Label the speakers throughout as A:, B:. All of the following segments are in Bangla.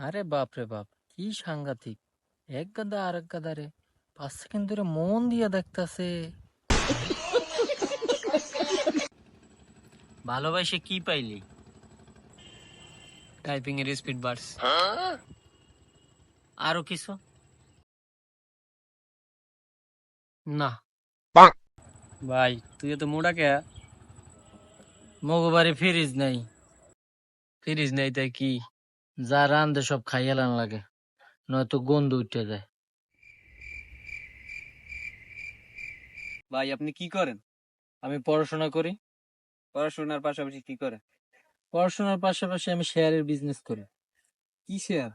A: আরে বাপ রে বাপ, কি সাংঘাতিক! এক গাদা আর এক গাদা রে 5 সেকেন্ড ধরে মন দিয়া দেখতাছে। ভালোবাসে কি পাইলি?
B: টাইপিং এর স্পিড বাড়ছে।
A: আরো কিছু?
B: না ভাই, তুই তো মোটা কে?
A: মগবারে ফ্রিজ নাই,
B: ফিরিস নাই তাই কি?
A: যা রান্ধে সব খাইয়ালান লাগে, নয়তো গন্ধ উঠে যায়।
B: ভাই আপনি কি করেন?
A: আমি পড়াশোনা করি।
B: পড়াশোনার পাশাপাশি কি করেন?
A: পড়াশোনার পাশাপাশি আমি শেয়ারের বিজনেস করি।
B: কি share?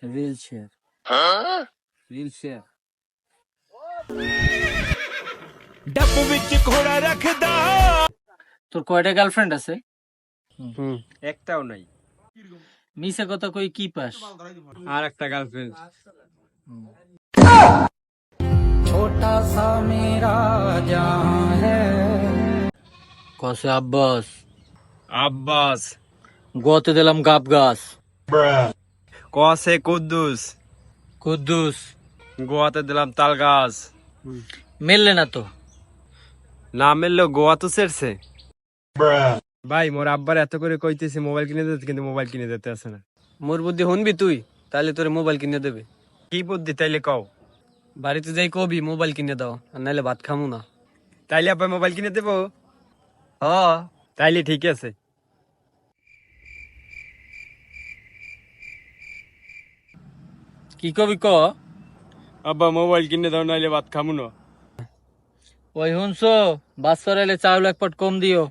A: Reel share.
B: Reel share?
C: ਡੱਬ ਵਿੱਚ ਘੋੜਾ ਰੱਖਦਾ
A: তোর কয়টা গার্লফ্রেন্ড আছে?
B: একটাও নাই।
A: মিছে কথা কই কি পাস?
B: আর একটা গার্লফ্রেন্ড।
A: छोटा सा मेरा जहां है। কসে আব্বাস,
B: আব্বাস।
A: গতে দিলাম গাব গাছ।
B: কসে কুদ্দুস।
A: কুদ্দুস।
B: গোয়াতে দিলাম তাল গাছ।
A: মিললে না তো।
B: না মিললো গোয়া তো ছেড়ছে। ভাই মোর আব্বার এত করে কইতেছি মোবাইল কিনে দিতে, কিন্তু মোবাইল কিনে দিতে আসে না। মোর বুদ্ধি শুনবি তুই, তাহলে তোরে মোবাইল কিনে দেবে। কি বুদ্ধি তাইলে কও? বাড়িতে যাই কবি মোবাইল কিনে দাও, আর নাইলে ভাত খামু না। তাইলে আব্বা মোবাইল কিনে দেবো? হ, তাইলে ঠিক আছে।
A: কি কবি ক?
B: আব্বা মোবাইল কিনে দাও, নাইলে ভাত খামু না।
A: ওই শুনছো, বাস চড়াইলে চাউল এক পট কম দিও।